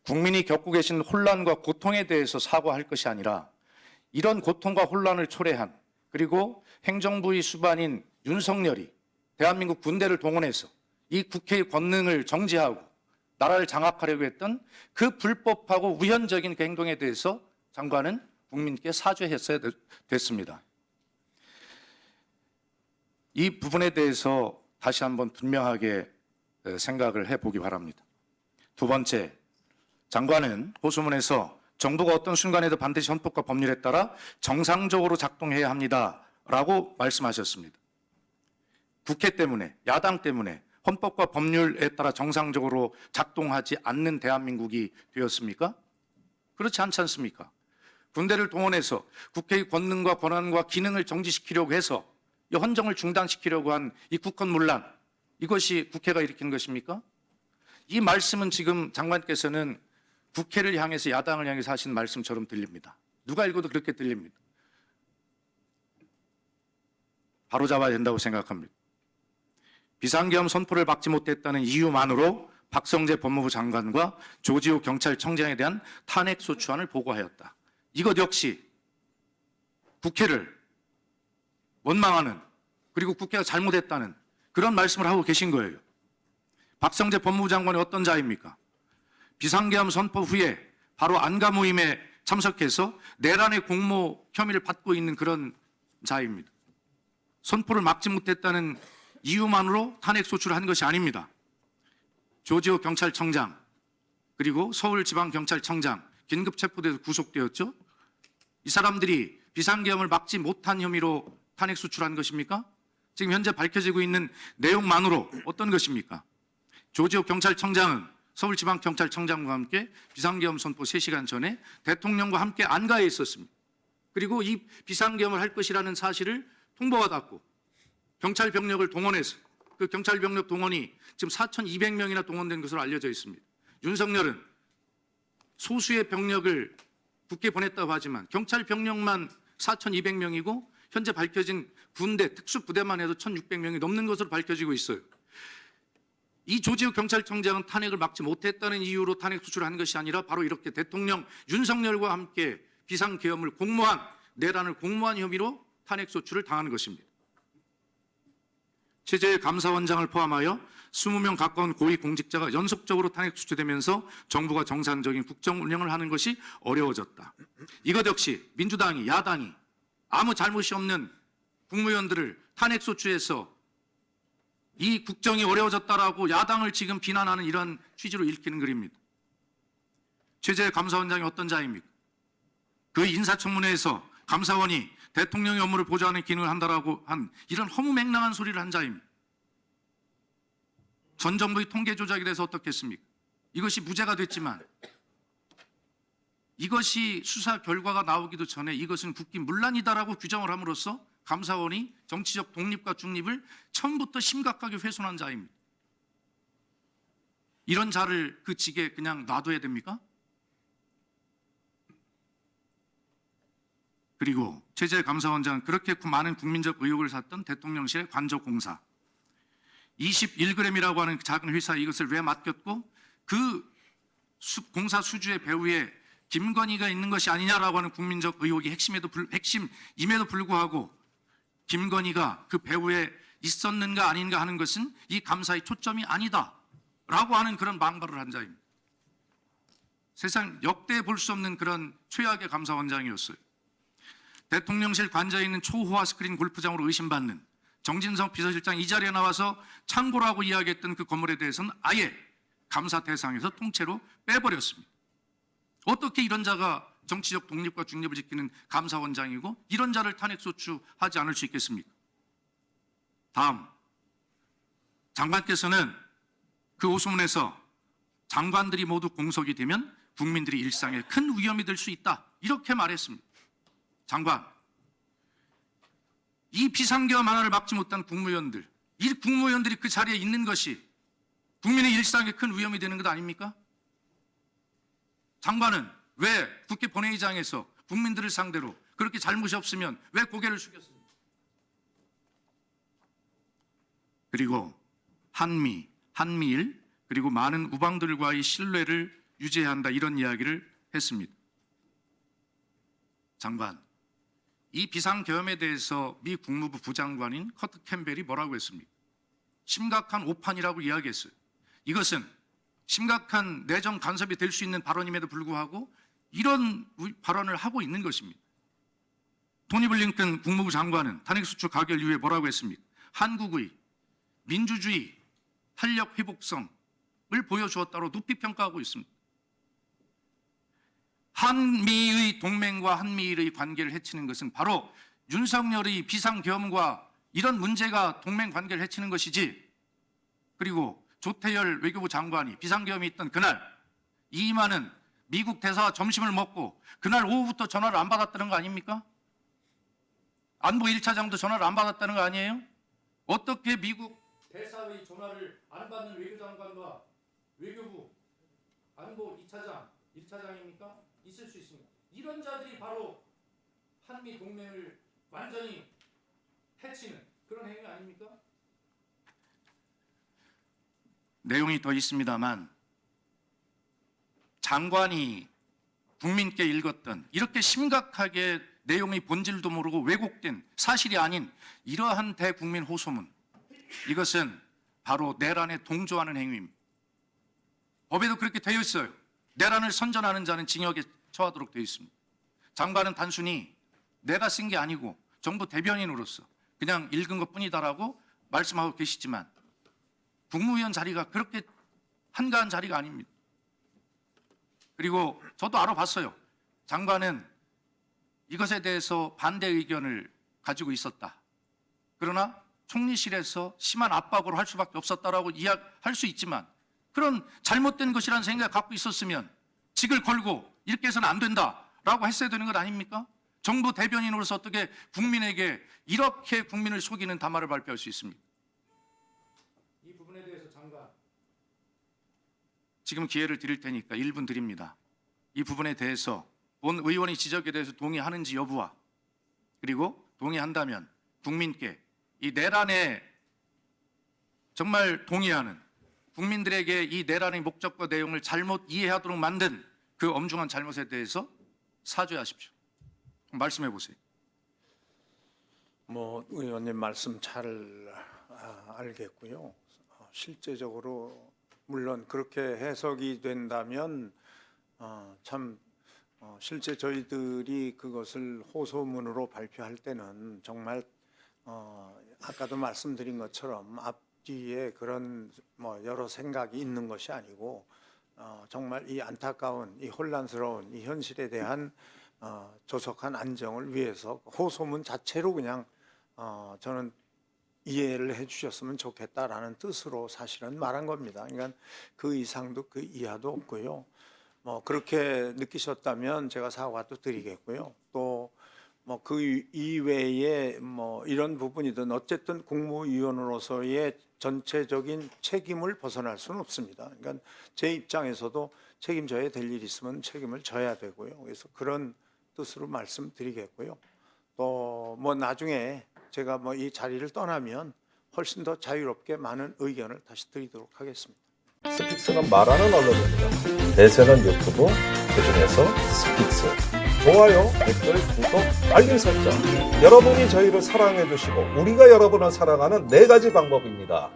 국민이 겪고 계신 혼란과 고통에 대해서 사과할 것이 아니라 이런 고통과 혼란을 초래한, 그리고 행정부의 수반인 윤석열이 대한민국 군대를 동원해서 이 국회의 권능을 정지하고 나라를 장악하려고 했던 그 불법하고 우연적인 그 행동에 대해서 장관은 국민께 사죄했어야 됐습니다. 이 부분에 대해서 다시 한번 분명하게 생각을 해보기 바랍니다. 두 번째, 장관은 호소문에서 정부가 어떤 순간에도 반드시 헌법과 법률에 따라 정상적으로 작동해야 합니다라고 말씀하셨습니다. 국회 때문에, 야당 때문에 헌법과 법률에 따라 정상적으로 작동하지 않는 대한민국이 되었습니까? 그렇지 않지 않습니까? 군대를 동원해서 국회의 권능과 권한과 기능을 정지시키려고 해서 이 헌정을 중단시키려고 한 이 국헌문란, 이것이 국회가 일으킨 것입니까? 이 말씀은 지금 장관께서는 국회를 향해서, 야당을 향해서 하신 말씀처럼 들립니다. 누가 읽어도 그렇게 들립니다. 바로잡아야 된다고 생각합니다. 비상계엄 선포를 막지 못했다는 이유만으로 박성재 법무부 장관과 조지호 경찰청장에 대한 탄핵소추안을 보고하였다. 이것 역시 국회를 원망하는, 그리고 국회가 잘못했다는 그런 말씀을 하고 계신 거예요. 박성재 법무부 장관이 어떤 자입니까? 비상계엄 선포 후에 바로 안가 모임에 참석해서 내란의 공모 혐의를 받고 있는 그런 자입니다. 선포를 막지 못했다는 이유만으로 탄핵 소추를 한 것이 아닙니다. 조지호 경찰청장, 그리고 서울지방경찰청장 긴급 체포돼서 구속되었죠. 이 사람들이 비상계엄을 막지 못한 혐의로 탄핵 소추한 것입니까? 지금 현재 밝혀지고 있는 내용만으로 어떤 것입니까? 조지호 경찰청장은 서울지방경찰청장과 함께 비상계엄 선포 3시간 전에 대통령과 함께 안가에 있었습니다. 그리고 이 비상계엄을 할 것이라는 사실을 통보받았고 경찰 병력을 동원해서, 그 경찰 병력 동원이 지금 4,200명이나 동원된 것으로 알려져 있습니다. 윤석열은 소수의 병력을 국회에 보냈다고 하지만 경찰 병력만 4,200명이고 현재 밝혀진 군대 특수부대만 해도 1,600명이 넘는 것으로 밝혀지고 있어요. 이 조지호 경찰청장은 탄핵을 막지 못했다는 이유로 탄핵 수출을 한 것이 아니라 바로 이렇게 대통령 윤석열과 함께 비상계엄을 공모한, 내란을 공모한 혐의로 탄핵 소추를 당한 것입니다. 최재해 감사원장을 포함하여 20명 가까운 고위공직자가 연속적으로 탄핵 수출되면서 정부가 정상적인 국정 운영을 하는 것이 어려워졌다. 이것 역시 민주당이, 야당이 아무 잘못이 없는 국무위원들을 탄핵 소추해서 이 국정이 어려워졌다라고 야당을 지금 비난하는 이런 취지로 읽히는 글입니다. 최재해 감사원장이 어떤 자입니까? 그 인사청문회에서 감사원이 대통령의 업무를 보좌하는 기능을 한다라고 한 이런 허무맹랑한 소리를 한 자입니다. 전 정부의 통계 조작에 대해서 어떻겠습니까? 이것이 무죄가 됐지만 이것이 수사 결과가 나오기도 전에 이것은 국기문란이다라고 규정을 함으로써 감사원이 정치적 독립과 중립을 처음부터 심각하게 훼손한 자입니다. 이런 자를 그 직에 그냥 놔둬야 됩니까? 그리고 최재해 감사원장은 그렇게 많은 국민적 의혹을 샀던 대통령실의 관저공사 21g이라고 하는 작은 회사에 이것을 왜 맡겼고 그 공사 수주의 배후에 김건희가 있는 것이 아니냐라고 하는 국민적 의혹이 핵심임에도 불구하고 김건희가 그 배후에 있었는가 아닌가 하는 것은 이 감사의 초점이 아니다라고 하는 그런 망발을 한 자입니다. 세상 역대 볼 수 없는 그런 최악의 감사원장이었어요. 대통령실 관저에 있는 초호화 스크린 골프장으로 의심받는 정진석 비서실장 이 자리에 나와서 창고라고 이야기했던 그 건물에 대해서는 아예 감사 대상에서 통째로 빼버렸습니다. 어떻게 이런 자가 정치적 독립과 중립을 지키는 감사원장이고 이런 자를 탄핵 소추하지 않을 수 있겠습니까? 다음, 장관께서는 그 호소문에서 장관들이 모두 공석이 되면 국민들이 일상에 큰 위험이 될 수 있다 이렇게 말했습니다. 장관, 이 비상계엄 하나를 막지 못한 국무위원들, 이 국무위원들이 그 자리에 있는 것이 국민의 일상에 큰 위험이 되는 것 아닙니까? 장관은 왜 국회 본회의장에서 국민들을 상대로 그렇게 잘못이 없으면 왜 고개를 숙였습니까? 그리고 한미일 그리고 많은 우방들과의 신뢰를 유지해야 한다 이런 이야기를 했습니다. 장관, 이 비상계엄에 대해서 미 국무부 부장관인 커트 캠벨이 뭐라고 했습니까? 심각한 오판이라고 이야기했어요. 이것은 심각한 내정 간섭이 될 수 있는 발언임에도 불구하고 이런 발언을 하고 있는 것입니다. 토니 블링컨 국무부 장관은 탄핵소추 가결 이후에 뭐라고 했습니까? 한국의 민주주의 탄력 회복성을 보여주었다고 높이 평가하고 있습니다. 한미의 동맹과 한미일의 관계를 해치는 것은 바로 윤석열의 비상계엄과 이런 문제가 동맹 관계를 해치는 것이지, 그리고 조태열 외교부 장관이 비상계엄이 있던 그날 이만은 미국 대사와 점심을 먹고 그날 오후부터 전화를 안 받았다는 거 아닙니까? 안보 1차장도 전화를 안 받았다는 거 아니에요? 어떻게 미국 대사의 전화를 안 받는 외교장관과 외교부 안보 2차장, 1차장입니까? 있을 수 있습니다. 이런 자들이 바로 한미 동맹을 완전히 해치는 그런 행위 아닙니까? 내용이 더 있습니다만 장관이 국민께 읽었던 이렇게 심각하게 내용의 본질도 모르고 왜곡된 사실이 아닌 이러한 대국민 호소문, 이것은 바로 내란에 동조하는 행위입니다. 법에도 그렇게 되어 있어요. 내란을 선전하는 자는 징역에 처하도록 되어 있습니다. 장관은 단순히 내가 쓴 게 아니고 정부 대변인으로서 그냥 읽은 것뿐이다라고 말씀하고 계시지만 국무위원 자리가 그렇게 한가한 자리가 아닙니다. 그리고 저도 알아봤어요. 장관은 이것에 대해서 반대 의견을 가지고 있었다. 그러나 총리실에서 심한 압박으로 할 수밖에 없었다라고 이야기할 수 있지만, 그런 잘못된 것이라는 생각을 갖고 있었으면 직을 걸고 이렇게 해서는 안 된다라고 했어야 되는 것 아닙니까? 정부 대변인으로서 어떻게 국민에게 이렇게 국민을 속이는 담화를 발표할 수 있습니까? 이 부분에 대해서 장관, 지금 기회를 드릴 테니까 1분 드립니다. 이 부분에 대해서 본 의원의 지적에 대해서 동의하는지 여부와, 그리고 동의한다면 국민께 이 내란에 정말 동의하는 국민들에게 이 내란의 목적과 내용을 잘못 이해하도록 만든 그 엄중한 잘못에 대해서 사죄하십시오. 말씀해 보세요. 의원님 말씀 잘 알겠고요. 실제적으로 물론 그렇게 해석이 된다면 실제 저희들이 그것을 호소문으로 발표할 때는 정말 아까도 말씀드린 것처럼 앞뒤에 그런 여러 생각이 있는 것이 아니고 정말 이 안타까운, 이 혼란스러운 이 현실에 대한 조속한 안정을 위해서 호소문 자체로 그냥 저는 이해를 해주셨으면 좋겠다라는 뜻으로 사실은 말한 겁니다. 그러니까 그 이상도 그 이하도 없고요. 그렇게 느끼셨다면 제가 사과도 드리겠고요. 또 그 이외에 이런 부분이든 어쨌든 국무위원으로서의 전체적인 책임을 벗어날 수는 없습니다. 그러니까 제 입장에서도 책임져야 될 일이 있으면 책임을 져야 되고요. 그래서 그런 뜻으로 말씀드리겠고요. 또 나중에 제가 이 자리를 떠나면 훨씬 더 자유롭게 많은 의견을 다시 드리도록 하겠습니다. 스픽스는 말하는 언론입니다. 대세는 유튜브, 그중에서 스픽스. 좋아요, 댓글, 구독, 알림 설정. 여러분이 저희를 사랑해 주시고 우리가 여러분을 사랑하는 4가지 방법입니다.